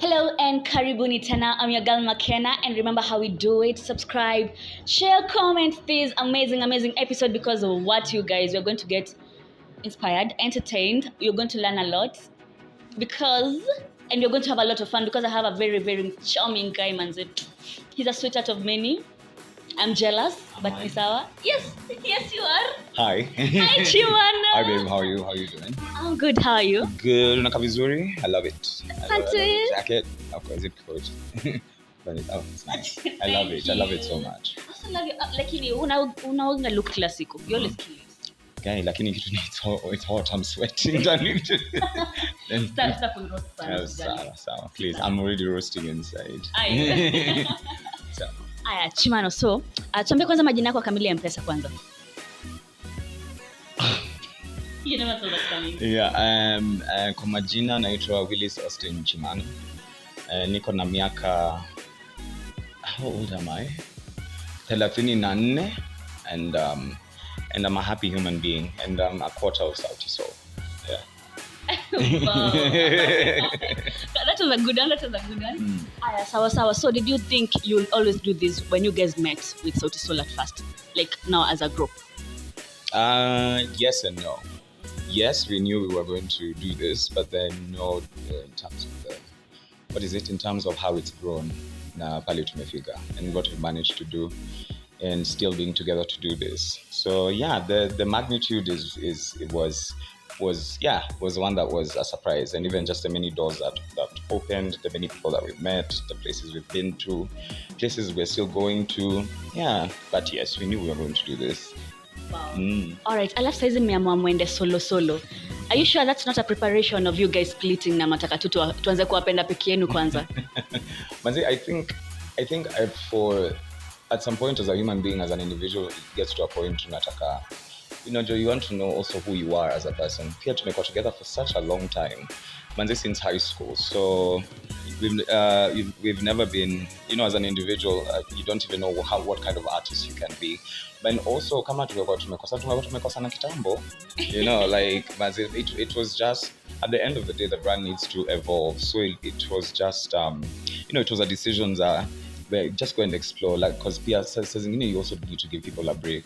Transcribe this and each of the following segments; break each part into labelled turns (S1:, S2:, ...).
S1: Hello and karibuni tena. I'm your girl McKenna, and remember how we do it. Subscribe, share, comment this amazing episode because of what you guys. You're going to get inspired, entertained. You're going to learn a lot and you're going to have a lot of fun because I have a very charming guy, manze. He's a sweetheart of many. I'm jealous, but Misawa. Yes, you are.
S2: Hi.
S1: Hi, Chimano.
S2: Hi, babe. How are you doing?
S1: I'm good. How are you?
S2: Good. Unaka vizuri. I love it.
S1: Asante.
S2: The jacket. Of course, it coat. It's nice. I love it. I love it so much.
S1: I also love you. Lakini unaonga look classical. You always kill it.
S2: Okay, lakini kitu ni it's hot. I'm sweating.
S1: Stop with roast sana.
S2: Sawa. Please, I'm already roasting inside. So.
S1: Aya, Chimano, so tuambie kwanza majina yako kamili ya M-Pesa kwanza. You never saw that coming.
S2: Yeah, kwa majina naitwa Willis Austin Chimano. Niko na miaka, how old am I? 34, and I'm a happy human being, and I'm a quarter of Sauti, so yeah.
S1: Wow. That was a good one. Aya, sawa. So did you think you'll always do this when you guys met with Sauti Soul at first? Like now as a group?
S2: Yes and no. Yes, we knew we were going to do this, but then no, in terms of in terms of how it's grown na pale tumefika and what we managed to do and still being together to do this. So yeah, the magnitude was one that was a surprise, and even just the many doors that opened, the many people that we've met, the places we've been to, places we're still going to. Yeah, but yes, we knew we were going to do this.
S1: Wow. Alright, alafu saizi mmeamua mwende solo. Are you sure that's not a preparation of you guys splitting na mataka tu tuanze kuwapenda peke yenu kwanza?
S2: Manzi, I think for at some point as a human being, as an individual, it gets to a point unataka, you want to know also who you are as a person. Pia tumekuwa together for such a long time, manzi, since high school. So we've never been, as an individual, you don't even know what kind of artist you can be. But also, kama tumekosana kitambo, like, manzi, it was just, at the end of the day, the brand needs to evolve. So it was just, it was a decision that just go and explore, like, because Pia says, you also need to give people a break.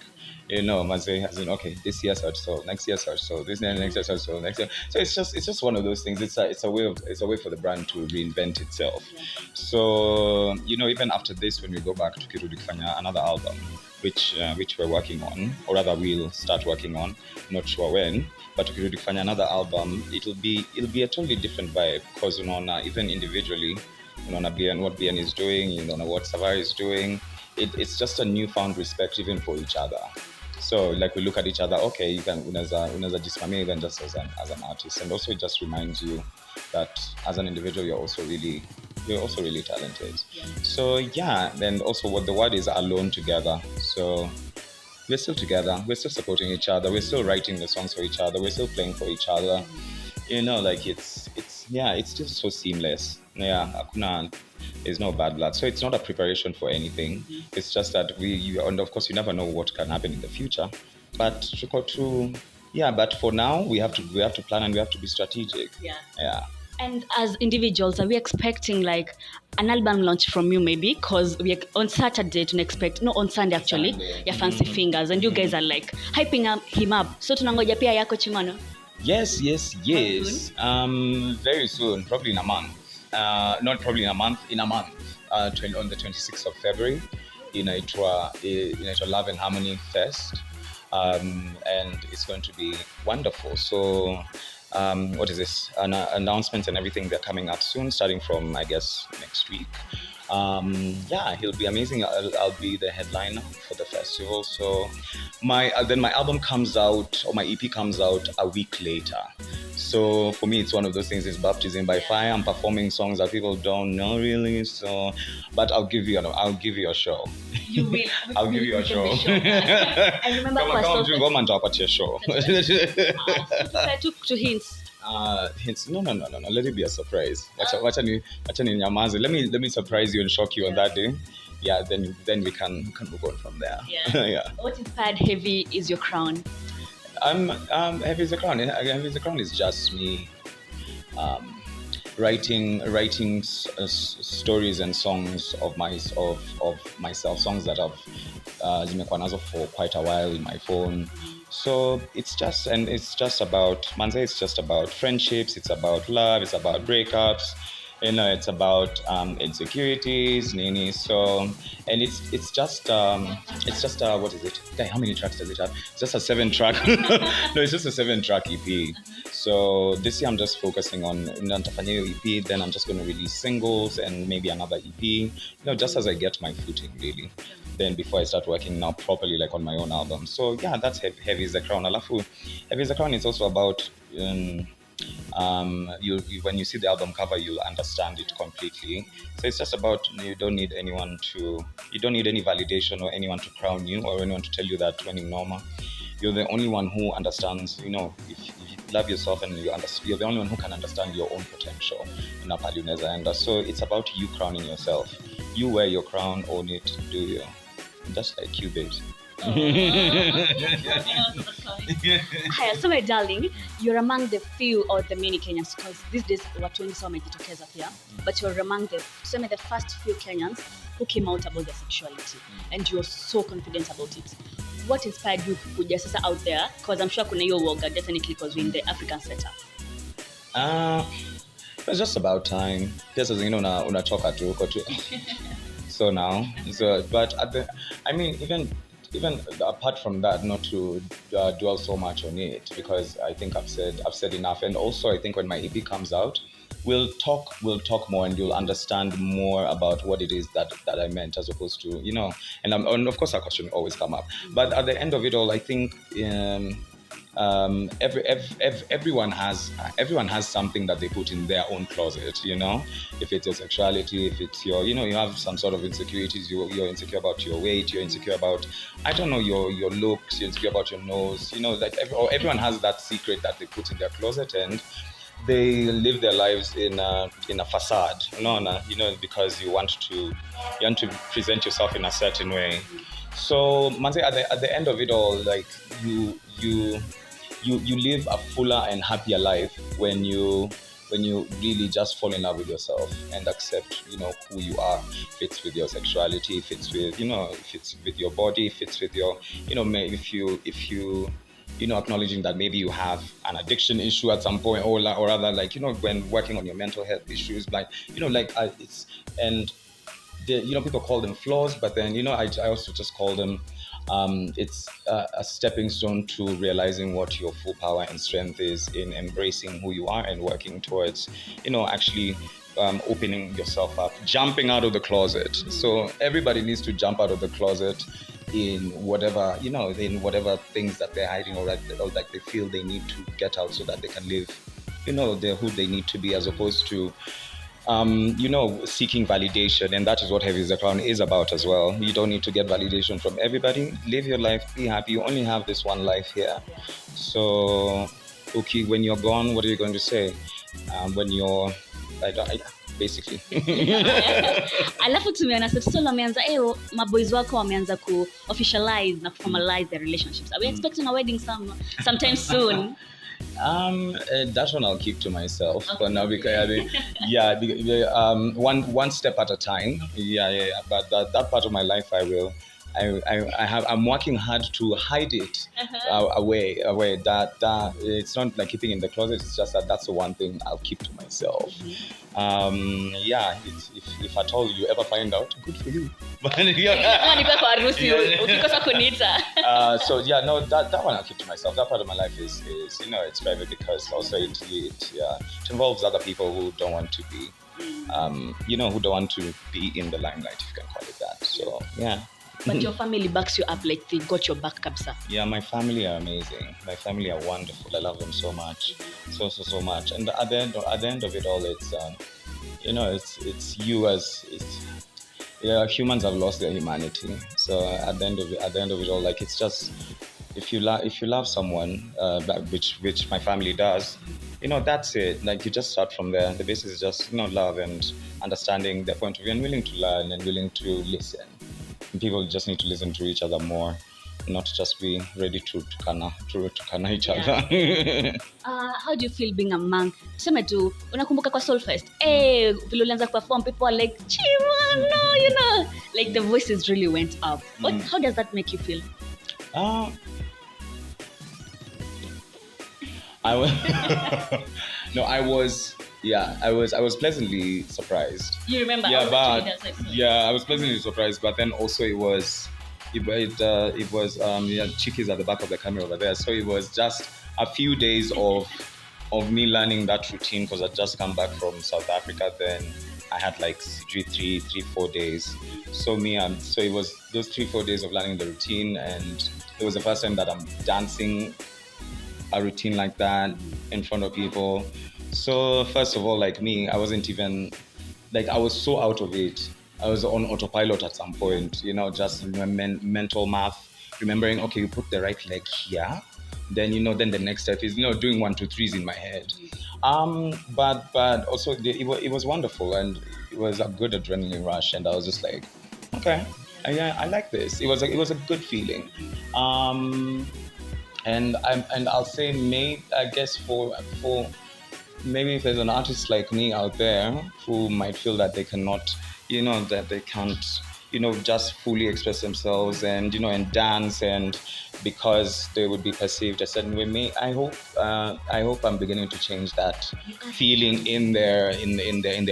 S2: Manze, as in, okay, this year search, so next year search, so this year, next year search, so next year. So it's just one of those things. It's a way for the brand to reinvent itself. Yeah. So even after this, when we go back to Kirudi kufanya another album, which we're working on, or rather we'll start working on, not sure when, but Kirudi kufanya another album, it'll be a totally different vibe, because even individually, what Bian is doing, what Savari is doing, it's just a newfound respect even for each other. So like we look at each other, okay, you can unaweza jisimamia even just as an artist, and also it just reminds you that as an individual you're also really talented. Yeah. So yeah, then also what the word is, alone together. So we're still together, we're still supporting each other, we're still writing the songs for each other, we're still playing for each other. Like it's still so seamless. Yeah, there's no bad blood. So it's not a preparation for anything. It's just that and of course you never know what can happen in the future. But but for now we have to plan and we have to be strategic. Yeah.
S1: And as individuals, are we expecting like an album launch from you maybe? Because we on Saturday on Sunday actually, your Fancy Fingers, and you guys are like hyping him up. So tunangoja pia yako Chimano?
S2: Yes. Very soon, probably in a month. Not probably in a month, on the 26th of February, inaitwa Love and Harmony Fest, and it's going to be wonderful. So what is this? Announcements and everything, they're coming up soon, starting from, I guess, next week. He'll be amazing. I'll be the headliner for the festival. So then my album comes out, or my EP comes out a week later. So for me, it's one of those things. It's baptism by fire. I'm performing songs that people don't know really. So, but I'll give you a show.
S1: You will.
S2: I'll give you a show.
S1: I remember
S2: come and talk about your show.
S1: I took 2 hints.
S2: Hints. No. Let it be a surprise. Let me surprise you and shock you on that day. Yeah, then we can move on from there.
S1: Yeah. What inspired Heavy Is Your Crown?
S2: Heavy Is the Crown. Heavy Is the Crown is just me writing stories and songs of myself, songs that I've zimekuwa nazo for quite a while in my phone. So it's just about Manze, it's just about friendships, it's about love, it's about breakups, it's about insecurities, nini. So, and it's just what is it? Guy, how many tracks does it have? It's just a 7-track. No, it's just a 7-track EP. So this year I'm just focusing on Nantafanya EP. Then I'm just going to release singles and maybe another EP. Just as I get my footing, really. Then before I start working now properly, like on my own album. So yeah, that's Heavy is the Crown. Alafu, Heavy is the Crown is also about. When you see the album cover, you'll understand it completely. So it's just about you don't need any validation or anyone to crown you or anyone to tell you that when you're normal. You're the only one who understands, if you love yourself and you're the only one who can understand your own potential. So it's about you crowning yourself. You wear your crown, own it, do you. Just like you, babes.
S1: Haya, so my darling, you're among the few or the many Kenyans, because these days watu wengi sana wamejitokeza pia, but you're among the first few Kenyans who came out about their sexuality, and you're so confident about it. What inspired you kuja sasa out there? Because I'm sure kuna hiyo woga, definitely, because we're in the African setup.
S2: It's just about time. Just as unachoka tu uko tu. So now, but even apart from that, not to dwell so much on it, because I think I've said enough. And also I think when my EP comes out, we'll talk more, and you'll understand more about what it is that I meant, as opposed to and of course our question will always come up. But at the end of it all, I think everyone has something that they put in their own closet. If it's your sexuality, if it's your you have some sort of insecurities, you're insecure about your weight, you're insecure about your looks, you're insecure about your nose, everyone has that secret that they put in their closet, and they live their lives in a facade, because you want to present yourself in a certain way. So Manze, at the end of it all, like you live a fuller and happier life when you really just fall in love with yourself and accept who you are. If it's with your sexuality, if it's with if it's with your body, if it's with your if you acknowledging that maybe you have an addiction issue at some point, or rather, like when working on your mental health issues, like it's, and people call them flaws, but then I also just call them it's a stepping stone to realizing what your full power and strength is in embracing who you are and working towards actually opening yourself up, jumping out of the closet. So everybody needs to jump out of the closet in whatever in whatever things that they're hiding, or like they feel they need to get out so that they can live who they need to be, as opposed to seeking validation. And that is what Heavy is the Crown is about as well. You don't need to get validation from everybody. Live your life, be happy. You only have this one life here. So okay, when you're gone, what are you going to say? When you're basically.
S1: Alafu tumeona Sauti wameanza maboys wako wameanza ku officialize na formalize their relationships. Are we expecting a wedding sometime soon?
S2: That one I'll keep to myself for now, because one step at a time. But that part of my life I'm working hard to hide it away. That it's not like keeping in the closet. It's just that's the one thing I'll keep to myself. If at all you ever find out, good for you. So that one I'll keep to myself. That part of my life is it's private, because also it involves other people who don't want to be who don't want to be in the limelight, if you can call it that. So yeah.
S1: But your family backs you up, like they got your back, kabisa.
S2: Yeah, my family are amazing. My family are wonderful. I love them so much, so much. And at the end of it all, it's it's you as humans have lost their humanity. So at the end of it all, like it's just if you love someone, which my family does, that's it. Like you just start from there. The basis is just love and understanding their point of view and willing to learn and willing to listen. People just need to listen to each other more, not just be ready to kana each
S1: Yeah.
S2: other.
S1: How do you feel being among, tuseme tu unakumbuka kwa Soulfest, vile ulianza perform, people are like Chimano, like the voices really went up. How does that make you feel?
S2: I was no, I was pleasantly surprised.
S1: You remember?
S2: Yeah, but
S1: Yeah.
S2: I was pleasantly surprised. But then also it was Chiki's at the back of the camera over there. So it was just a few days of me learning that routine because I'd just come back from South Africa. Then I had like 4 days. So it was those 4 days of learning the routine, and it was the first time that I'm dancing a routine like that in front of people. So first of all, like me, I wasn't even like, I was so out of it. I was on autopilot at some point, just mental math, remembering, okay, you put the right leg here, then then the next step is doing 1 2 3s in my head. But also it was wonderful, and it was a good adrenaline rush, and I was just like, okay, yeah, I like this. It was a good feeling. And I'll say, maybe, I guess, for maybe if there's an artist like me out there who might feel that they cannot, that they can't, just fully express themselves and and dance, and because they would be perceived a certain way. I hope I'm beginning to change that feeling in their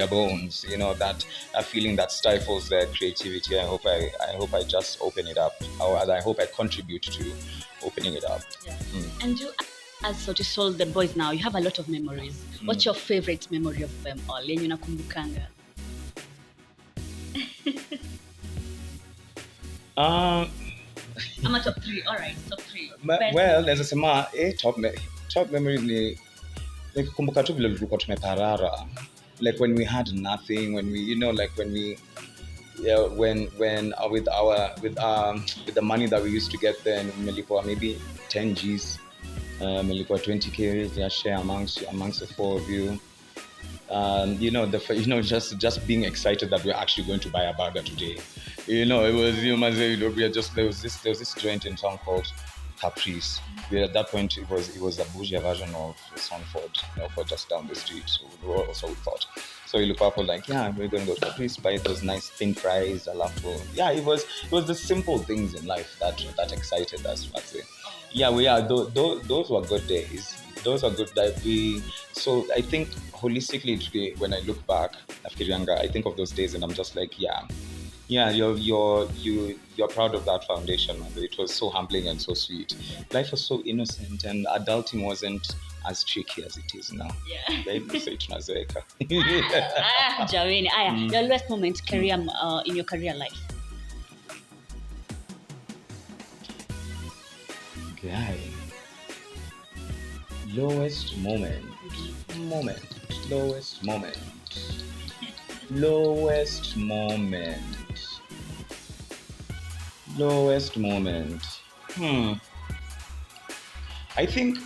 S2: bones. That a feeling that stifles their creativity. I hope I just open it up, or I hope I contribute to opening it up.
S1: Yeah. And you, as Sauti Soul, the boys now, you have a lot of memories. What's your favorite memory of them all? Yenye unakumbukanga? I'm a top 3. All right, top 3.
S2: Well, there's a sema top memories ni kumbuka tu vile tulikuwa tumeparara, like when we had nothing, when we like when we when with the money that we used to get then, maybe 10 G's, 20K, yeah, share amongst the 4 of you. Just being excited that we're actually going to buy a burger today. It was there was this joint in town called Caprice. At that point, it was a bougie version of Sonford, for just down the street. So we thought. So you look up, like, yeah, we're going to go to Caprice, buy those nice thin fries. It was the simple things in life that excited us. Those were good days. Those are good that so I think holistically today, when I look back after younger, I think of those days and I'm just like, yeah, you're proud of that foundation. It was so humbling and so sweet. Life was so innocent, and adulting wasn't as tricky as it is now.
S1: Yeah. Jamani, your lowest moment in your career life.
S2: Okay. Lowest moment. I think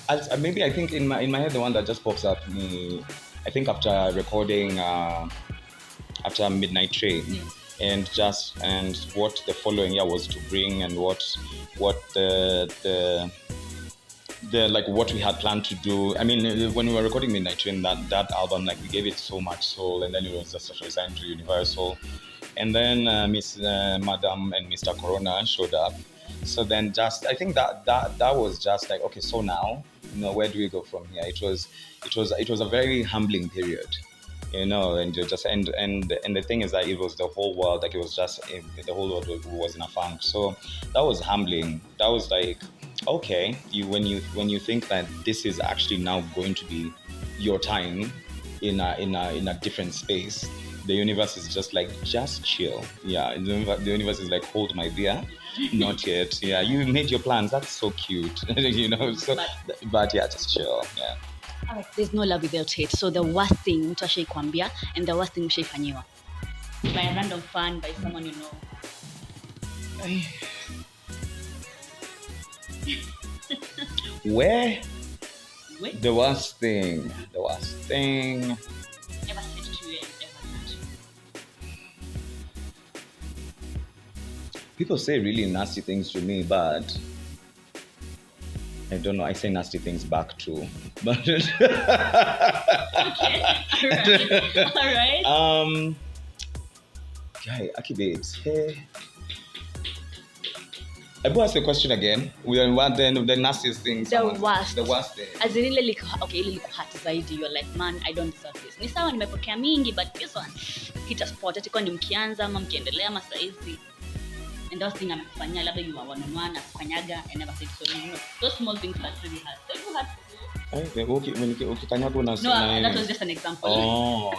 S2: I think in my head, the one that just pops up me, I think after recording after Midnight Train.
S1: Yes.
S2: And what the following year was to bring, and what the like what we had planned to do. I mean, when we were recording Midnight Train, that album, like, we gave it so much soul, and then it was just resigned to Universal, and then Miss Madam and Mr. Corona showed up. So then I think that was just like, okay, so now, where do we go from here? It was a very humbling period, and you just and the thing is that it was the whole world, like, it was just the whole world was in a funk. So that was humbling. That was like, okay, when you think that this is actually now going to be your time in a different space, the universe is just like, just chill. Yeah, the universe is like, hold my beer. Not yet. Yeah, you made your plans. That's so cute. So, but yeah, just chill. Yeah.
S1: All right, there's no love without hate. So the worst thing mtu ashaikwambia and the worst thing mshaifanyiwa by a random fan, by someone you know.
S2: Where? The worst thing.
S1: Ever said to you and ever not.
S2: People say really nasty things to me, but I don't know. I say nasty things back too, but
S1: Okay. All right.
S2: guy, Aki babes. Hey, I will ask the question again. We are one then the nastiest things.
S1: The worst.
S2: The worst thing.
S1: As in ile ile hurt zaidi, you're like, man, I don't deserve this. Ni sawa nimepokea mingi, but this one hit a spot. Ati kwa ni mkianza ama mkiendelea ama saizi. And those things amekufanyia labda you are one-on-one kukanyaga and never said sorry. You know, those small things that really hurt. They do hurt.
S2: Ukikanyaga
S1: No, that was just an example.
S2: Oh.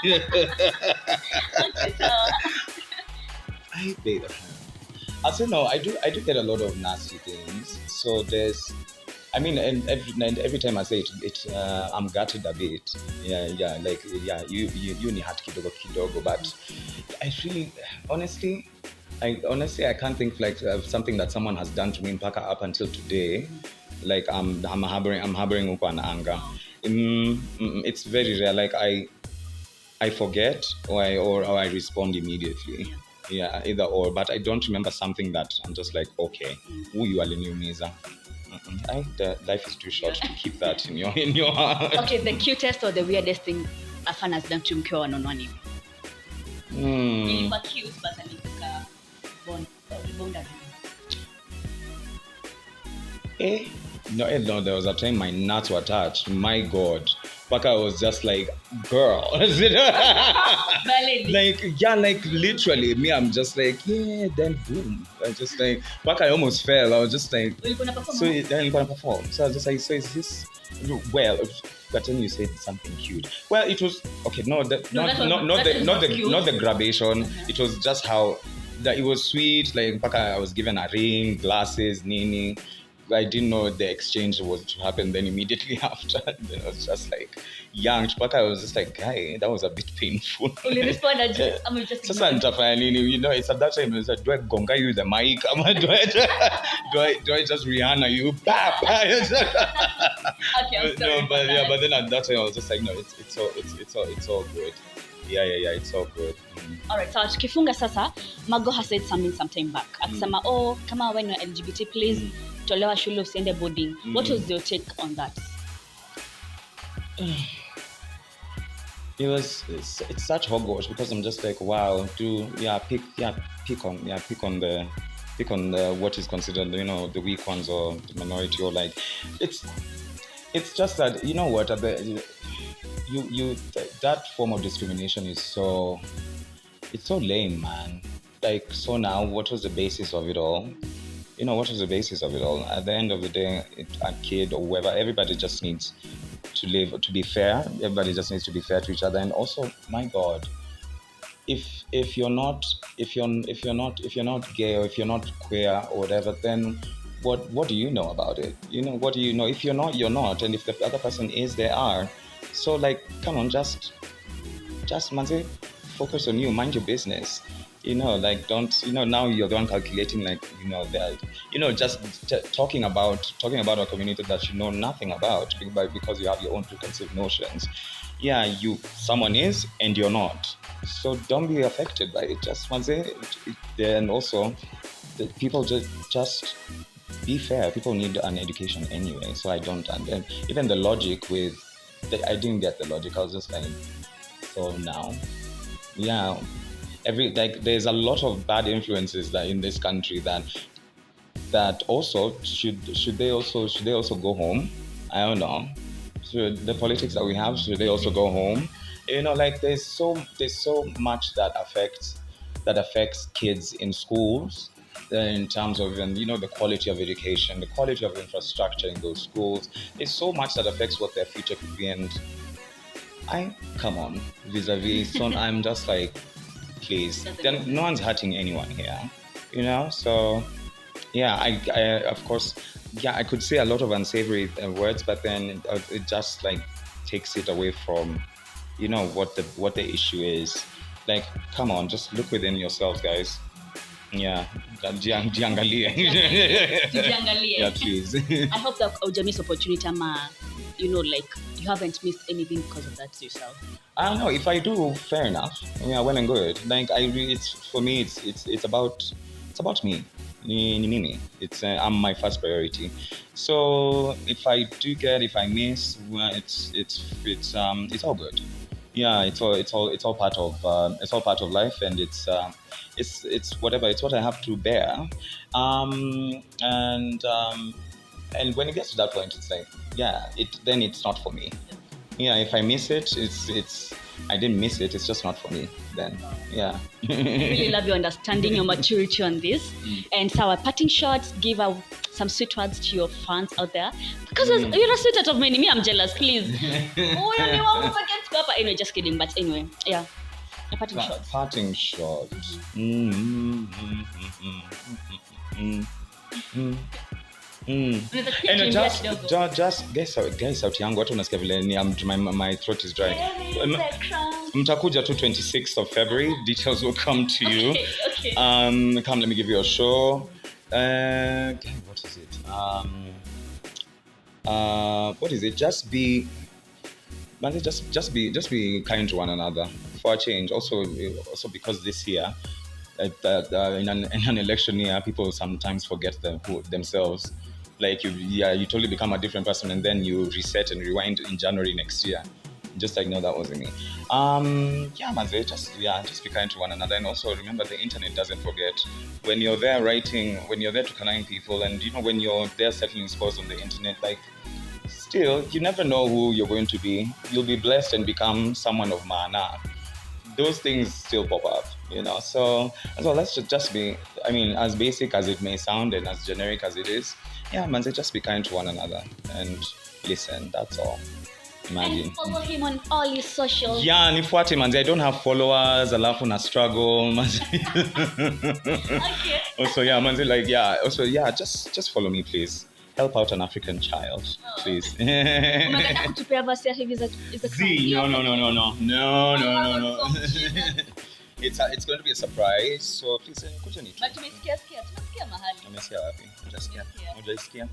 S1: Okay, so
S2: I did. I say no. I do get a lot of nasty things. So there's, I mean, and every time I say it, I'm gutted a bit. Yeah. Like you ni hat kidogo, but I really, honestly, I can't think like something that someone has done to me in Paka up until today. Like I'm harboring upon anger. It's very rare. Like I forget or I respond immediately. Yeah, either or. But I don't remember something that I'm just like, okay, who you are Miza. Life is too short to keep that in your heart.
S1: okay, the cutest or the weirdest thing a fan has done to mkiwa one-on-one. Ilikuwa cute, but alikuwa bond.
S2: No, there was a time my nuts were touched. My God. Paka was just like, girl. like literally, me, I'm just like, yeah, then boom. I just like, Paka, I almost fell. I was just like, so then you're gonna perform. So I was just like, so is this, well, but then you said something cute. Well, it was, okay, not the graduation. It was just how, that it was sweet. Like, Paka, I was given a ring, glasses, nini. I didn't know the exchange was to happen then immediately after. Then I was just like, young Chipaka, I was just like, guy, that was a bit painful.
S1: You responded,
S2: Sasa nitafanya nini? You know, it's at that time, it's like, do I gonga you the mic? Do I just Rihanna you?
S1: Okay, I'm sorry.
S2: No, but then at that time I was just like, no, it's all good. Yeah, it's all good.
S1: Alright, so tukifunga sasa, Mago has said something sometime back. Akisema, kama when you're LGBT, please tolewa shule usiende boarding. What was your take on that?
S2: It's such hogwash because I'm just like, wow, pick on the what is considered, you know, the weak ones or the minority, or like it's just that, you know what, that form of discrimination is so lame, man. Like, so now what was the basis of it all? You know, what is the basis of it all? At the end of the day, a kid or whoever, everybody just needs to be fair. Everybody just needs to be fair to each other. And also, my God, if you're not gay or if you're not queer or whatever, then what do you know about it? You know, what do you know? If you're not, you're not. And if the other person is, they are. So, like, come on, just manze, focus on you, mind your business. You know, like, don't, you know, now you're the one calculating, like, you know, that, you know, just talking about a community that you know nothing about because you have your own preconceived notions. Yeah, someone is and you're not. So don't be affected by it. Just once then also, people just be fair. People need an education anyway. So I don't, and then even the logic with, I didn't get the logic. I was just like, so now, yeah. There's a lot of bad influences that in this country that also should they also go home? I don't know. So the politics that we have, should they also go home? You know, like there's so much that affects kids in schools in terms of, you know, the quality of education, the quality of infrastructure in those schools. There's so much that affects what their future could be, and come on, vis-a-vis. So I'm just like, please, then no one's hurting anyone here, you know. So yeah, I of course, yeah, I could say a lot of unsavory words, but then it just like takes it away from, you know, what the issue is. Like, come on, just look within yourselves, guys. Yeah, jiangalie. Yeah, please.
S1: I hope that miss opportunity, you know, like you haven't missed anything because of that yourself.
S2: I don't know. If I do, fair enough. Yeah, well and good. Like it's for me, it's about it's about me. Ni mimi. It's I'm my first priority. So if I miss, well, it's all good. Yeah, it's all part of life, and it's whatever. It's what I have to bear. And when it gets to that point, it's like, yeah, then it's not for me. Yeah, if I miss it, it's I didn't miss it. It's just not for me. Then, yeah.
S1: I really love your understanding, your maturity on this. And so, our parting shots, give out some sweet words to your fans out there. Because you're a sweetheart of many. Me, I'm jealous. Please. Anyway, just kidding. But anyway, yeah. A parting shot.
S2: Parting shot. And just guys out yangu watu unasikia vile ni my throat is dry. Mtakuja to 26th of February. Details will come to you.
S1: Okay.
S2: Come, let me give you a show. What is it? What is it? Just be kind to one another for a change. Also because this year, in an election year, people sometimes forget themselves. Like you totally become a different person, and then you reset and rewind in January next year. Just like, no, that wasn't me. Just be kind to one another, and also remember the internet doesn't forget. When you're there writing, when you're there to connect people, and when you're there settling scores on the internet, like, still, you never know who you're going to be. You'll be blessed and become someone of mana. Those things still pop up, So let's just be, as basic as it may sound and as generic as it is, just be kind to one another and listen. That's all. Imagine.
S1: And follow him on all his socials.
S2: Yeah, nifuate manze. I don't have followers. Alafu na struggle.
S1: Okay.
S2: Also, Also, just follow me, please. Help out an African child, please.
S1: Unataka kutupea verse hivi za
S2: No. It's going to be a surprise. So please kuja ni.
S1: But tumesikia mahali.
S2: Umesikia wapi? Hujaisikia?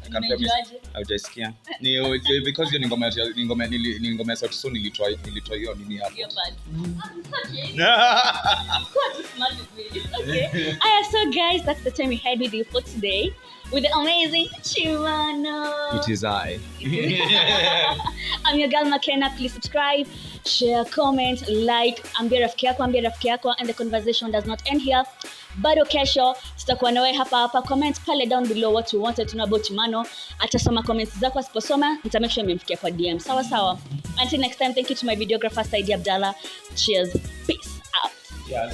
S1: Hujaisikia?
S2: Ni because hiyo ni ngoma ya Sauti, so nilitoa hiyo nini hapo.
S1: Okay. So guys, that's the time we had with you for today with the amazing Chimano.
S2: It is I.
S1: I'm your girl McKenna. Please subscribe, share, comment, like. Ambia rafiki yako, and the conversation does not end here. Bado kesho tutakuwa nawe hapa. Comment pale down below what you wanted to know about Chimano. Atasoma comments zako, asiposoma nita make sure nimemfikia kwa DM. Sawa. Until next time, thank you to my videographer Saidi Abdallah. Cheers. Peace out.
S2: Yeah.